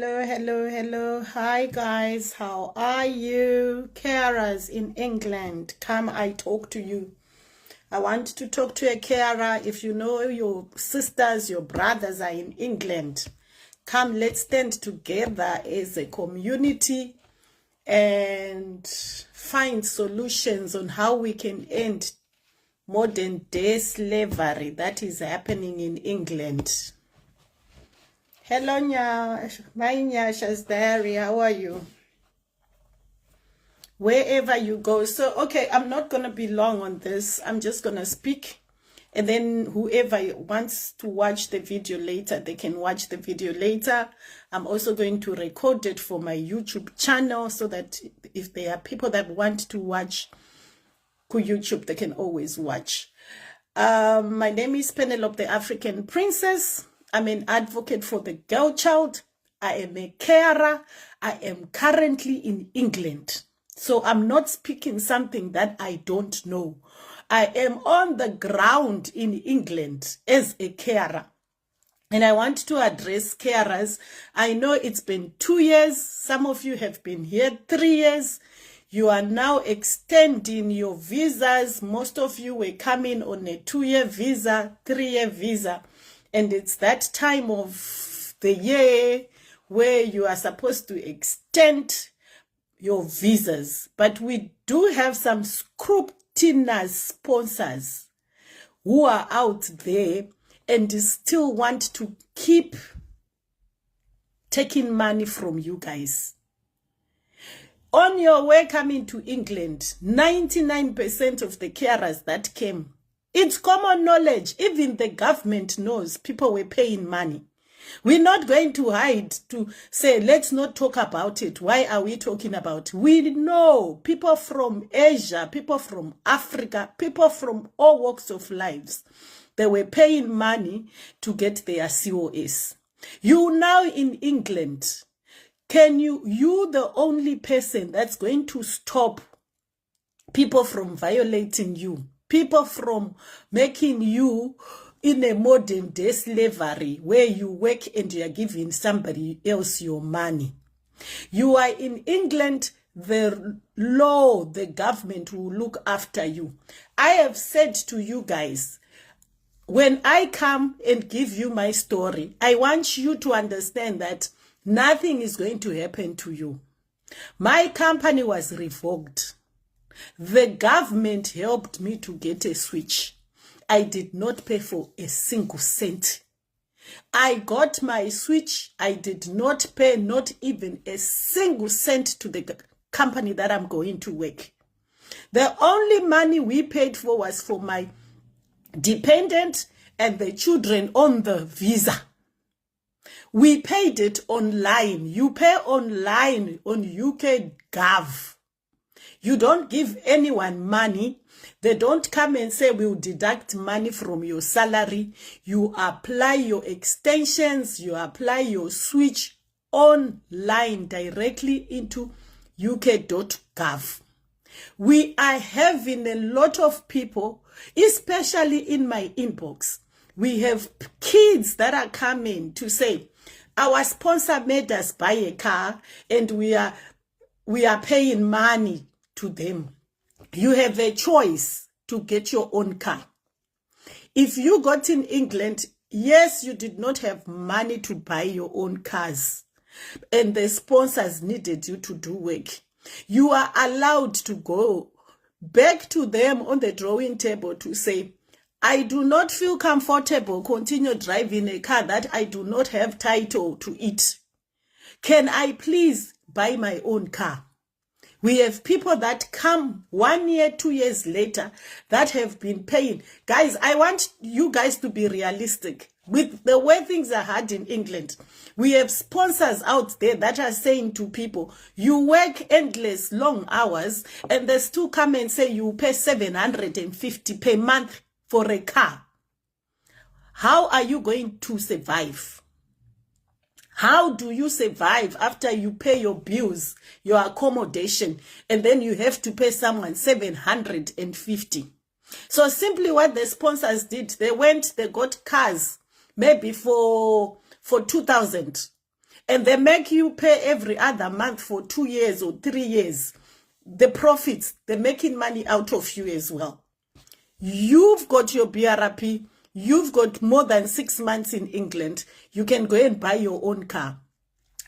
Hello, hello, hello. Hi, guys. How are you? Carers in England, come, I talk to you. I want to talk to a carer. If you know your sisters, your brothers are in England, come, let's stand together as a community and find solutions on how we can end modern day slavery that is happening in England. Hello, my Nyasha's Diary. How are you? Wherever you go. So, okay, I'm not going to be long on this. I'm just going to speak. And then whoever wants to watch the video later, they can watch the video later. I'm also going to record it for my YouTube channel so that if there are people that want to watch YouTube, they can always watch. My name is Penelope, the African Princess. I'm an advocate for the girl child. I am a carer. I am currently in England. So I'm not speaking something that I don't know. I am on the ground in England as a carer. And I want to address carers. I know it's been 2 years. Some of you have been here 3 years. You are now extending your visas. Most of you were coming on a 2-year visa, 3-year visa. And it's that time of the year where you are supposed to extend your visas. But we do have some scrutinous sponsors who are out there and still want to keep taking money from you guys. On your way coming to England, 99% of the carers that came, it's common knowledge. Even the government knows people were paying money. We're not going to hide to say, let's not talk about it. Why are we talking about it? We know people from Asia, people from Africa, people from all walks of lives. They were paying money to get their COS. You now in England, can you the only person that's going to stop people from violating you? People from making you in a modern day slavery where you work and you are giving somebody else your money. You are in England, the law, the government will look after you. I have said to you guys, when I come and give you my story, I want you to understand that nothing is going to happen to you. My company was revoked. The government helped me to get a switch. I did not pay for a single cent. I got my switch. I did not pay not even a single cent to the company that I'm going to work. The only money we paid for was for my dependent and the children on the visa. We paid it online. You pay online on UK Gov. You don't give anyone money. They don't come and say, we'll deduct money from your salary. You apply your extensions, you apply your switch online directly into uk.gov. We are having a lot of people, especially in my inbox. We have kids that are coming to say, our sponsor made us buy a car and we are paying money to them. You have a choice to get your own car. If you got in England, yes, you did not have money to buy your own cars and the sponsors needed you to do work. You are allowed to go back to them on the drawing table to say, I do not feel comfortable continue driving a car that I do not have title to it. Can I please buy my own car? We have people that come 1 year, 2 years later that have been paying. Guys, I want you guys to be realistic. With the way things are hard in England, we have sponsors out there that are saying to people, you work endless long hours and they still come and say you pay 750 per month for a car. How are you going to survive? How do you survive after you pay your bills, your accommodation, and then you have to pay someone 750? So simply what the sponsors did, they got cars maybe for 2,000. and they make you pay every other month for 2 years or 3 years, the profits, they're making money out of you as well. You've got your BRP, you've got more than 6 months in England, you can go and buy your own car.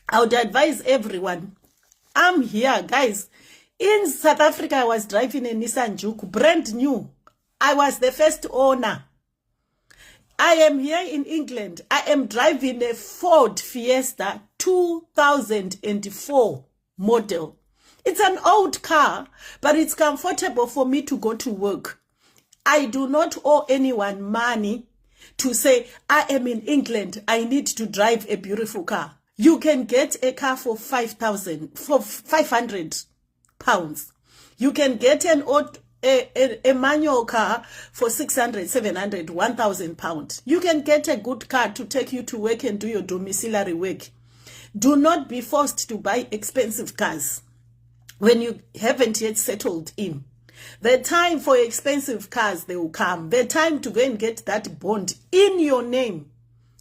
I would advise everyone, I'm here, guys. In South Africa, I was driving a Nissan Juke, brand new. I was the first owner. I am here in England. I am driving a Ford Fiesta 2004 model. It's an old car, but it's comfortable for me to go to work. I do not owe anyone money to say, I am in England, I need to drive a beautiful car. You can get a car for 500 pounds. You can get a manual car for 600, 700, 1,000 pounds. You can get a good car to take you to work and do your domiciliary work. Do not be forced to buy expensive cars when you haven't yet settled in. The time for expensive cars, they will come. The time to go and get that bond in your name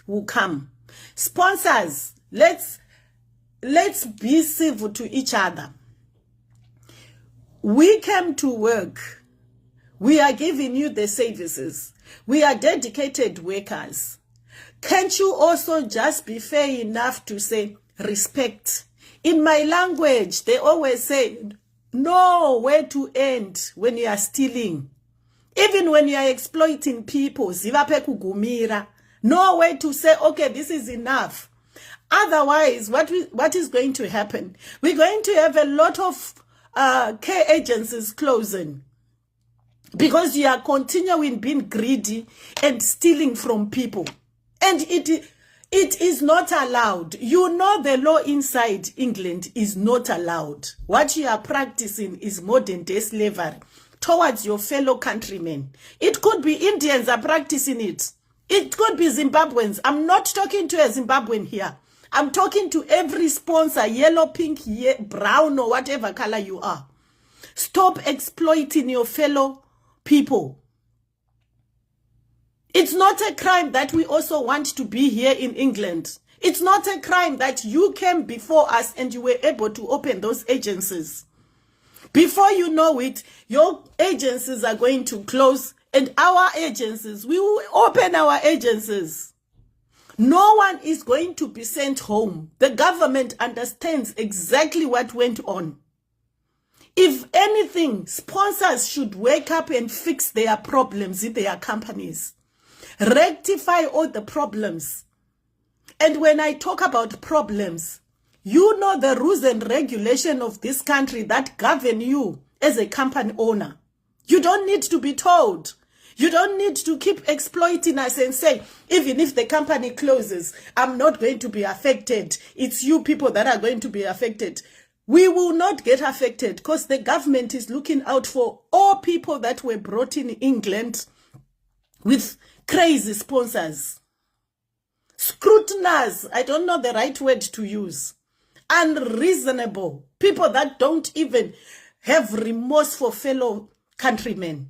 will come. Sponsors, let's be civil to each other. We came to work. We are giving you the services. We are dedicated workers. Can't you also just be fair enough to say respect? In my language, they always say, know where to end when you are stealing. Even when you are exploiting people, know where to say, okay, this is enough. Otherwise, what is going to happen? We're going to have a lot of care agencies closing because you are continuing being greedy and stealing from people. And it is not allowed. You know the law inside England is not allowed. What you are practicing is modern day slavery towards your fellow countrymen. It could be Indians are practicing it. It could be Zimbabweans. I'm not talking to a Zimbabwean here. I'm talking to every sponsor, yellow, pink, brown, or whatever color you are. Stop exploiting your fellow people. It's not a crime that we also want to be here in England. It's not a crime that you came before us and you were able to open those agencies. Before you know it, your agencies are going to close and our agencies, we will open our agencies. No one is going to be sent home. The government understands exactly what went on. If anything, sponsors should wake up and fix their problems in their companies. Rectify all the problems. And when I talk about problems, you know the rules and regulation of this country that govern you as a company owner. You don't need to be told. You don't need to keep exploiting us and say, even if the company closes, I'm not going to be affected. It's you people that are going to be affected. We will not get affected because the government is looking out for all people that were brought in England with crazy sponsors. Scrutinized, I don't know the right word to use. Unreasonable. People that don't even have remorse for fellow countrymen.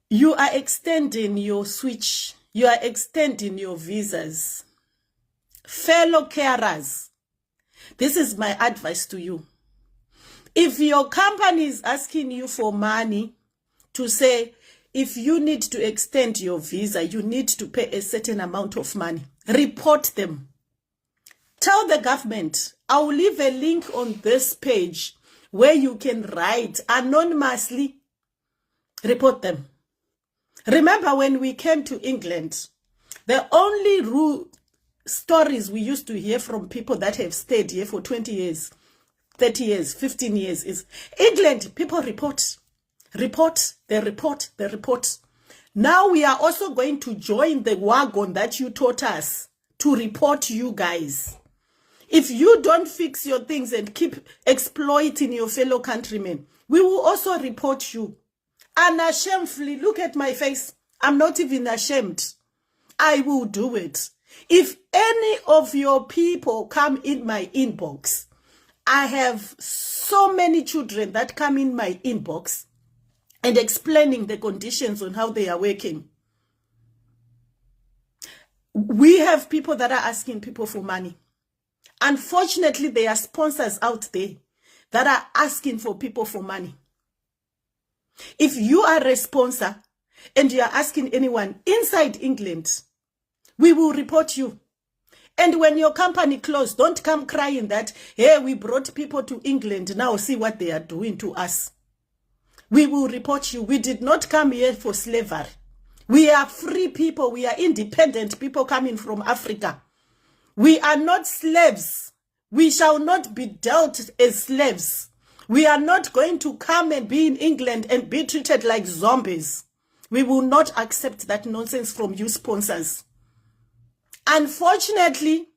You are extending your switch. You are extending your visas. Fellow carers, this is my advice to you. If your company is asking you for money to say, if you need to extend your visa, you need to pay a certain amount of money. Report them. Tell the government. I'll leave a link on this page where you can write anonymously. Report them. Remember when we came to England, the only stories we used to hear from people that have stayed here for 20 years, 30 years, 15 years is England, people report. Report, they report, they report. Now we are also going to join the wagon that you taught us to report you guys. If you don't fix your things and keep exploiting your fellow countrymen, we will also report you. Unashamedly, look at my face. I'm not even ashamed. I will do it. If any of your people come in my inbox, I have so many children that come in my inbox and explaining the conditions on how they are working. We have people that are asking people for money. Unfortunately, there are sponsors out there that are asking for people for money. If you are a sponsor and you are asking anyone inside England, we will report you. And when your company closed, don't come crying that, hey, we brought people to England, now see what they are doing to us. We will report you. We did not come here for slavery. We are free people. We are independent people coming from Africa. We are not slaves. We shall not be dealt as slaves. We are not going to come and be in England and be treated like zombies. We will not accept that nonsense from you sponsors. Unfortunately,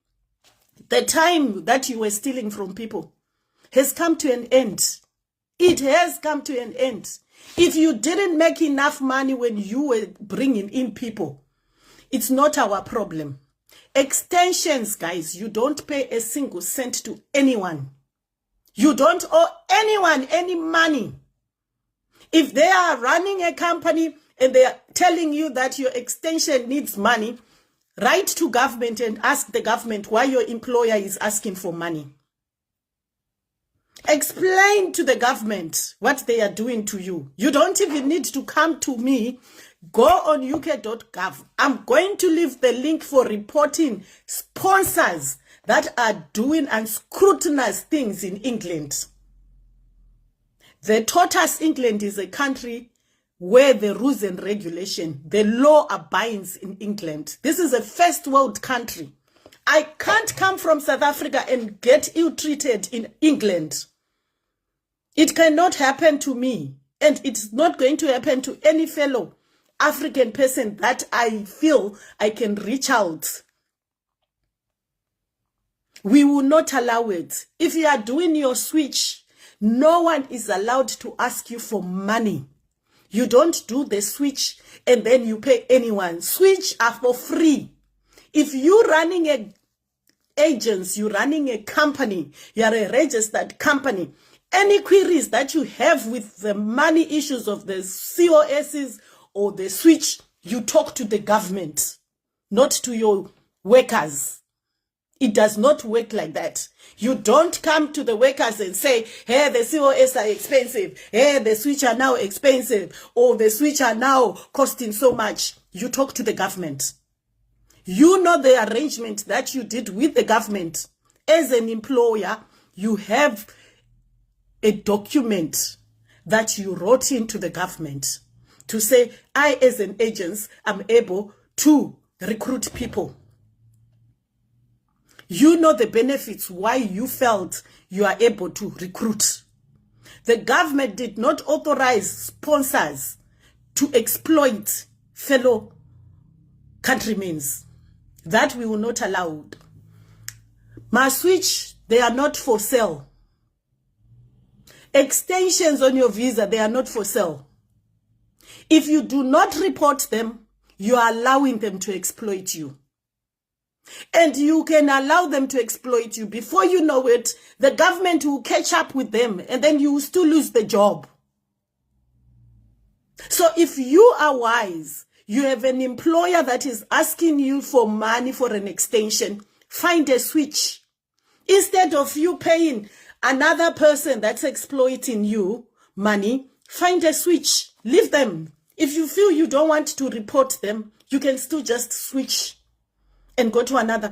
the time that you were stealing from people has come to an end. It has come to an end. If you didn't make enough money when you were bringing in people, it's not our problem. Extensions, guys, you don't pay a single cent to anyone. You don't owe anyone any money. If they are running a company and they are telling you that your extension needs money, write to government and ask the government why your employer is asking for money. Explain to the government what they are doing to you. You don't even need to come to me. Go on uk.gov. I'm going to leave the link for reporting sponsors that are doing unscrutinized things in England. They taught us England is a country where the rules and regulation, the law abides in England. This is a first world country. I can't come from South Africa and get ill-treated in England. It cannot happen to me, and it's not going to happen to any fellow African person that I feel I can reach out. We will not allow it. If you are doing your switch, no one is allowed to ask you for money. You don't do the switch and then you pay anyone. Switch are for free. If you're running a agents, you're running a company, you are a registered company, any queries that you have with the money issues of the COSs or the switch, you talk to the government, not to your workers. It does not work like that. You don't come to the workers and say, hey, the COS are expensive. Hey, the switch are now expensive. Or the switch are now costing so much. You talk to the government. You know the arrangement that you did with the government. As an employer, you have a document that you wrote into the government to say, I as an agent am able to recruit people. You know the benefits why you felt you are able to recruit. The government did not authorize sponsors to exploit fellow countrymen. That we will not allow. My switch, they are not for sale. Extensions on your visa, they are not for sale. If you do not report them, you are allowing them to exploit you. And you can allow them to exploit you. Before you know it, the government will catch up with them and then you will still lose the job. So if you are wise, you have an employer that is asking you for money for an extension, find a switch. Instead of you paying another person that's exploiting you money, find a switch. Leave them. If you feel you don't want to report them, you can still just switch and go to another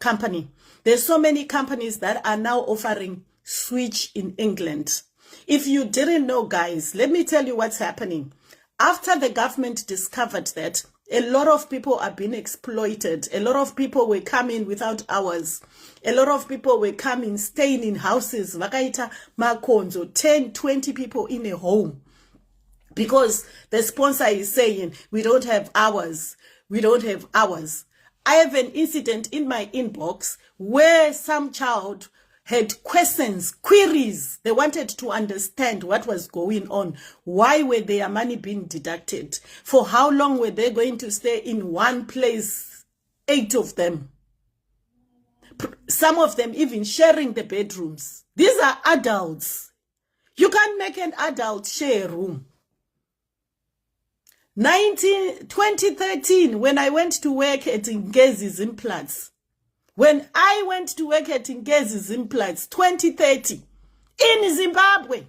company. There's so many companies that are now offering switch in England. If you didn't know, guys, let me tell you what's happening. After the government discovered that a lot of people are being exploited, a lot of people were coming without hours, a lot of people were coming, staying in houses, vakaita makonzo, 10, 20 people in a home. Because the sponsor is saying, we don't have hours, we don't have hours. I have an incident in my inbox where some child had questions, queries. They wanted to understand what was going on. Why were their money being deducted? For how long were they going to stay in one place? 8 of them. Some of them even sharing the bedrooms. These are adults. You can't make an adult share a room. 2013, when I went to work at Ngezi Zimplats, when I went to work at Ngezi Zimplats, 2030, in Zimbabwe,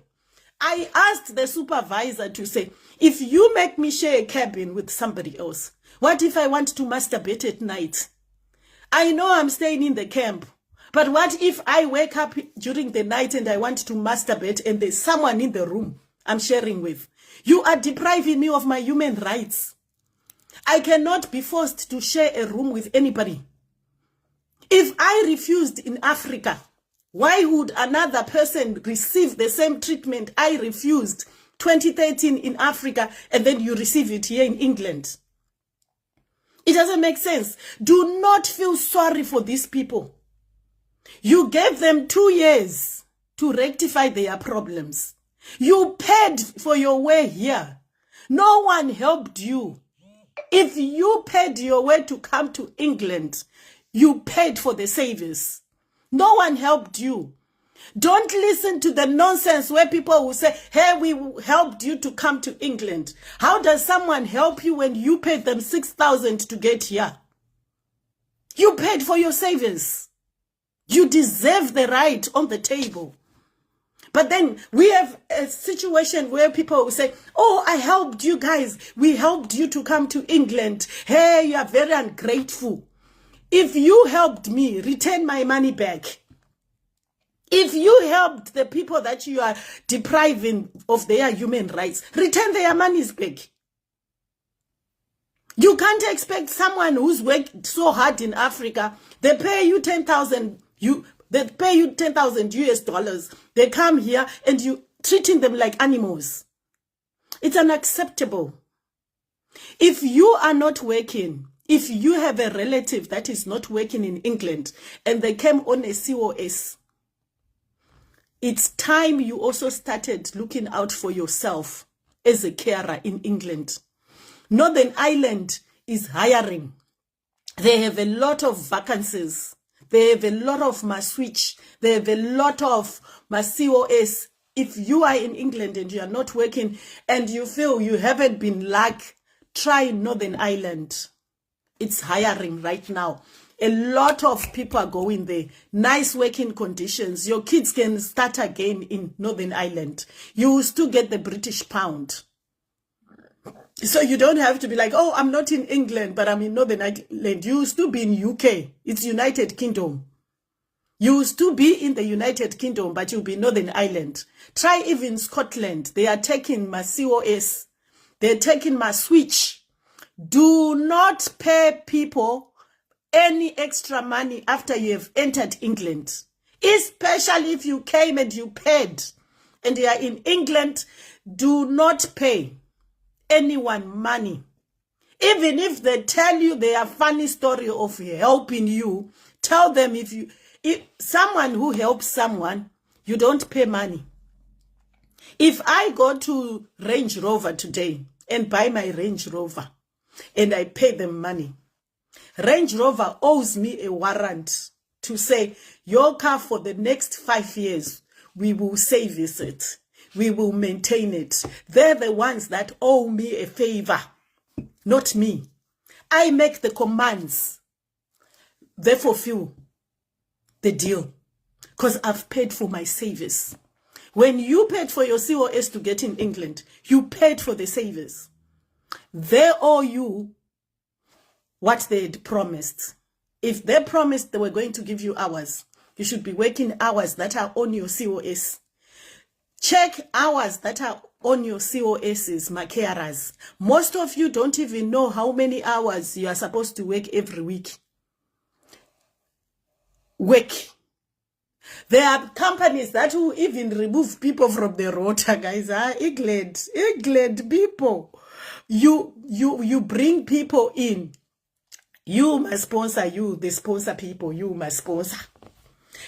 I asked the supervisor to say, if you make me share a cabin with somebody else, what if I want to masturbate at night? I know I'm staying in the camp, but what if I wake up during the night and I want to masturbate and there's someone in the room I'm sharing with? You are depriving me of my human rights. I cannot be forced to share a room with anybody. If I refused in Africa, why would another person receive the same treatment I refused 2013 in Africa and then you receive it here in England? It doesn't make sense. Do not feel sorry for these people. You gave them 2 years to rectify their problems. You paid for your way here. No one helped you. If you paid your way to come to England, you paid for the service. No one helped you. Don't listen to the nonsense where people will say, hey, we helped you to come to England. How does someone help you when you paid them 6,000 to get here? You paid for your savings. You deserve the right on the table. But then we have a situation where people will say, oh, I helped you guys. We helped you to come to England. Hey, you are very ungrateful. If you helped me, return my money back. If you helped the people that you are depriving of their human rights, return their monies back. You can't expect someone who's worked so hard in Africa, they pay you 10,000, they pay you 10,000 US dollars. They come here and you treating them like animals. It's unacceptable. If you are not working, if you have a relative that is not working in England and they came on a COS, it's time you also started looking out for yourself as a carer in England. Northern Ireland is hiring. They have a lot of vacancies. They have a lot of Maswitch. They have a lot of COS. If you are in England and you are not working and you feel you haven't been lucky, try Northern Ireland. It's hiring right now. A lot of people are going there. Nice working conditions. Your kids can start again in Northern Ireland. You will still get the British pound. So you don't have to be like, oh, I'm not in England, but I'm in Northern Ireland. You will still be in UK. It's United Kingdom. You will still be in the United Kingdom, but you'll be Northern Ireland. Try even Scotland. They are taking my COS. They're taking my switch. Do not pay people any extra money after you have entered England. Especially if you came and you paid and they are in England, do not pay anyone money. Even if they tell you their funny story of helping you, tell them if someone who helps someone, you don't pay money. If I go to Range Rover today and buy my Range Rover and I pay them money, Range Rover owes me a warrant to say, your car for the next 5 years, we will service it. We will maintain it. They're the ones that owe me a favor, not me. I make the commands. They fulfill the deal because I've paid for my service. When you paid for your COS to get in England, you paid for the service. They owe you what they had promised. If they promised they were going to give you hours, you should be working hours that are on your COS. Check hours that are on your COSs, my carers. Most of you don't even know how many hours you are supposed to work every week. Work. There are companies that will even remove people from the rota, guys. England people. You bring people in. You must sponsor you. They sponsor people. You must sponsor.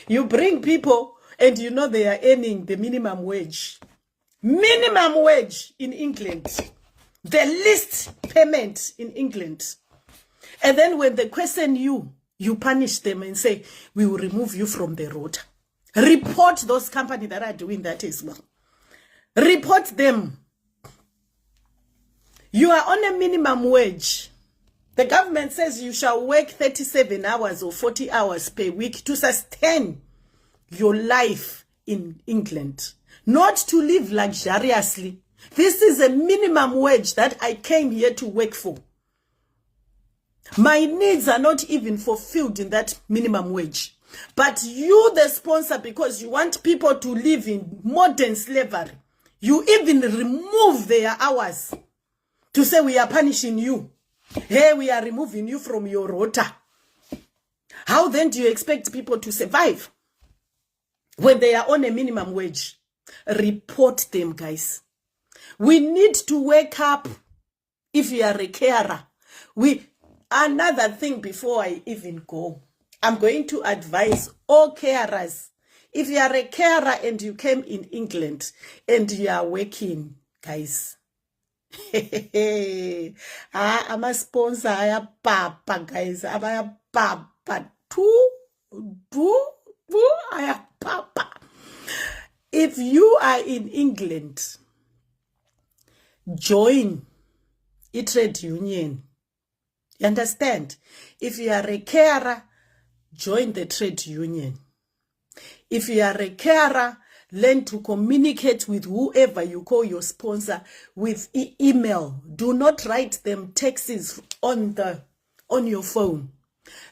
You bring people and you know they are earning the minimum wage. Minimum wage in England. The least payment in England. And then when they question you, you punish them and say, we will remove you from the rota. Report those companies that are doing that as well. Report them. You are on a minimum wage. The government says you shall work 37 hours or 40 hours per week to sustain your life in England, not to live luxuriously. This is a minimum wage that I came here to work for. My needs are not even fulfilled in that minimum wage. But you, the sponsor, because you want people to live in modern slavery, you even remove their hours to say we are punishing you. Hey, we are removing you from your rota. How then do you expect people to survive when they are on a minimum wage? Report them, guys. We need to wake up. If you are a carer, another thing before I even go, I'm going to advise all carers. If you are a carer and you came in England and you are working, guys, I'm a sponsor. I am papa, guys. I'm a papa. I am papa. If you are in England, join a trade union. You understand? If you are a carer, join the trade union. If you are a carer, learn to communicate with whoever you call your sponsor with email. Do not write them texts on your phone.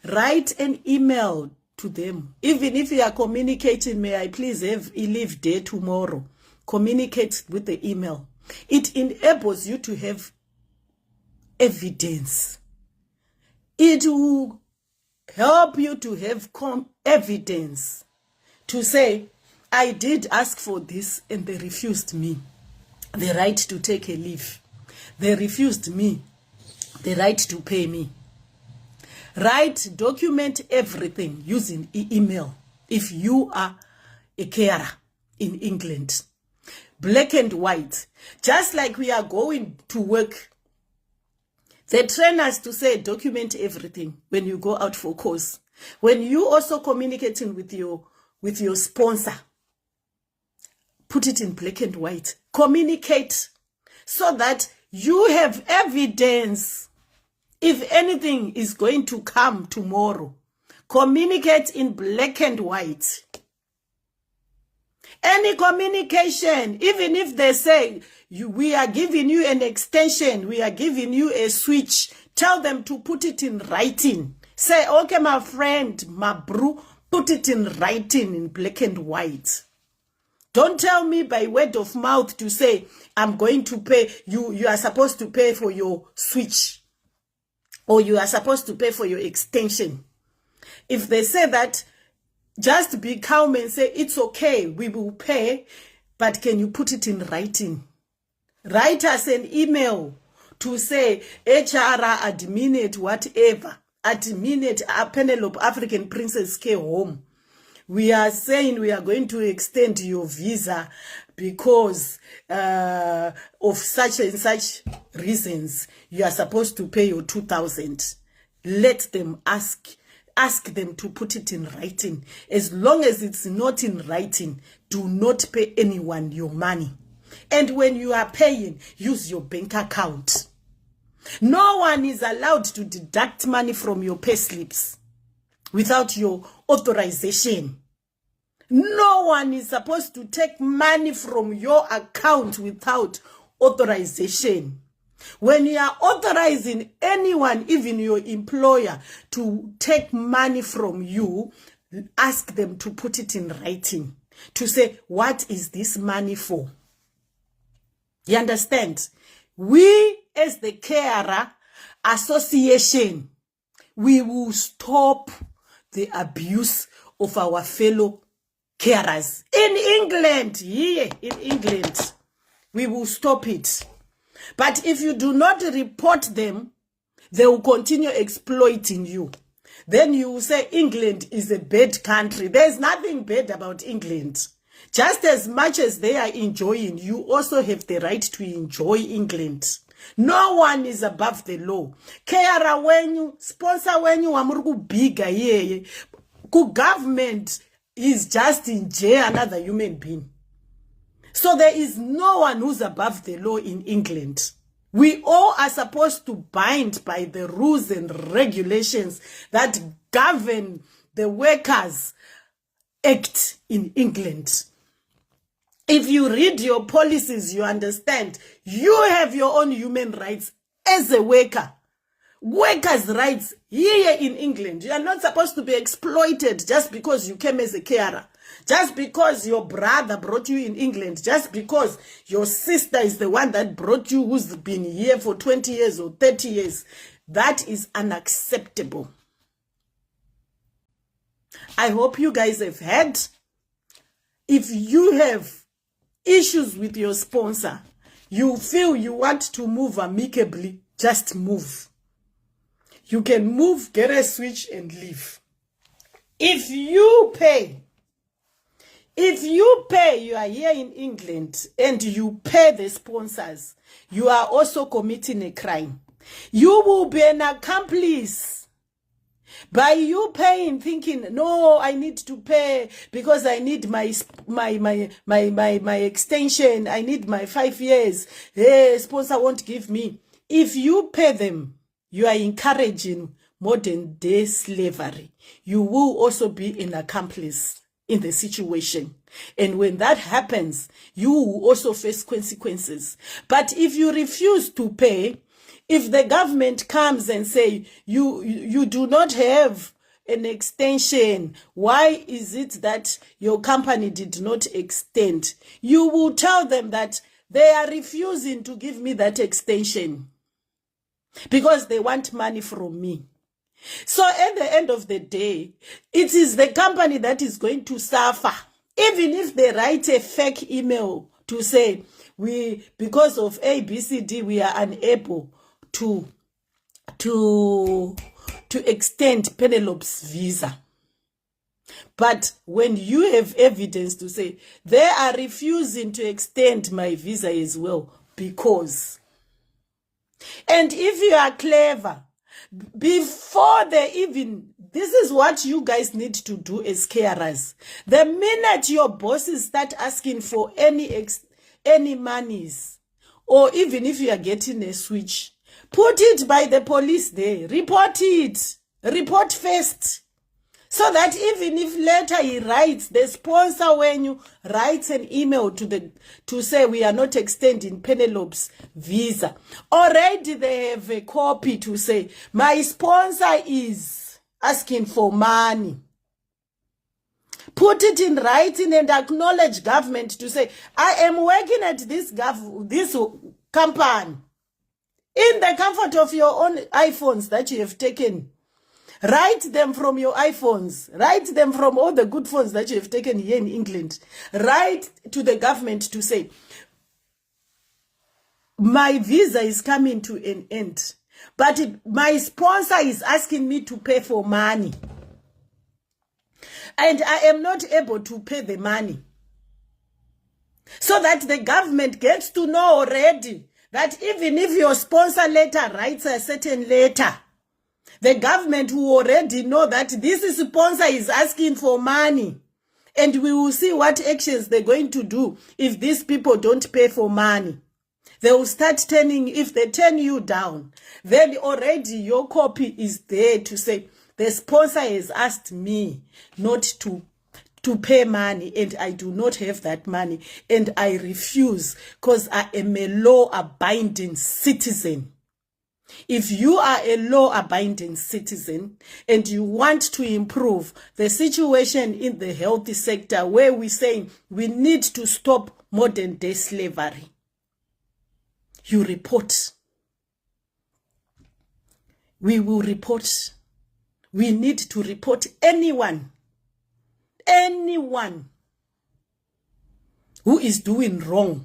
Write an email to them. Even if you are communicating, may I please have a leave day tomorrow. Communicate with the email. It enables you to have evidence. It will help you to have evidence to say, I did ask for this and they refused me the right to take a leave. They refused me the right to pay me. Write, document everything using email if you are a carer in England. Black and white. Just like we are going to work, they train us to say document everything when you go out for course. When you also communicating with your sponsor, put it in black and white. Communicate so that you have evidence. If anything is going to come tomorrow, communicate in black and white. Any communication, even if they say, we are giving you an extension, we are giving you a switch, tell them to put it in writing. Say, okay, my friend, my bro, put it in writing in black and white. Don't tell me by word of mouth to say, I'm going to pay, you are supposed to pay for your switch. Or you are supposed to pay for your extension. If they say that, just be calm and say, it's okay, we will pay, but can you put it in writing? Write us an email to say, HR admin whatever, admin Penelope African Princess Care Home. We are saying we are going to extend your visa because of such and such reasons. You are supposed to pay your 2,000. Let them ask them to put it in writing. As long as it's not in writing, do not pay anyone your money. And when you are paying, use your bank account. No one is allowed to deduct money from your pay slips without your authorization. No one is supposed to take money from your account without authorization. When you are authorizing anyone, even your employer, to take money from you, ask them to put it in writing. To say, what is this money for? You understand? We, as the Carer Association, we will stop the abuse of our fellow carers. In England, here in England, we will stop it. But if you do not report them, they will continue exploiting you. Then you will say England is a bad country. There's nothing bad about England. Just as much as they are enjoying, you also have the right to enjoy England. No one is above the law. Carer when you sponsor when you amuru bigger here, government is just in jail another human being. So there is no one who's above the law in England. We all are supposed to bind by the rules and regulations that govern the Workers' Act in England. If you read your policies, you understand you have your own human rights as a worker. Workers' rights here in England. You are not supposed to be exploited just because you came as a carer. Just because your brother brought you in England. Just because your sister is the one that brought you, who's been here for 20 years or 30 years. That is unacceptable. I hope you guys have heard. If you have issues with your sponsor, you feel you want to move amicably, just move. You can move, get a switch and leave. If you pay, you are here in England and you pay the sponsors, you are also committing a crime. You will be an accomplice. By you paying, thinking, no, I need to pay because I need my extension. I need my 5 years. Hey, sponsor won't give me. If you pay them, you are encouraging modern day slavery. You will also be an accomplice in the situation. And when that happens, you will also face consequences. But if you refuse to pay, if the government comes and say, you do not have an extension, why is it that your company did not extend? You will tell them that they are refusing to give me that extension because they want money from me. So at the end of the day, it is the company that is going to suffer. Even if they write a fake email to say, because of A, B, C, D, we are unable to extend Penelope's visa. But when you have evidence to say, they are refusing to extend my visa as well because. And if you are clever, before they even, this is what you guys need to do as carers. The minute your bosses start asking for any monies, or even if you are getting a switch, put it by the police there. Report it. Report first. So that even if later he writes, the sponsor when you writes an email to say we are not extending Penelope's visa, already they have a copy to say my sponsor is asking for money. Put it in writing and acknowledge government to say I am working at this company in the comfort of your own iPhones that you have taken. Write them from your iPhones. Write them from all the good phones that you have taken here in England. Write to the government to say, my visa is coming to an end, but my sponsor is asking me to pay for money. And I am not able to pay the money. So that the government gets to know already that even if your sponsor later writes a certain letter, the government will already know that this sponsor is asking for money. And we will see what actions they're going to do if these people don't pay for money. They will start turning, if they turn you down, then already your copy is there to say, the sponsor has asked me not to pay money and I do not have that money and I refuse because I am a law-abiding citizen. If you are a law-abiding citizen and you want to improve the situation in the health sector where we're saying we need to stop modern-day slavery, you report. We will report. We need to report anyone who is doing wrong.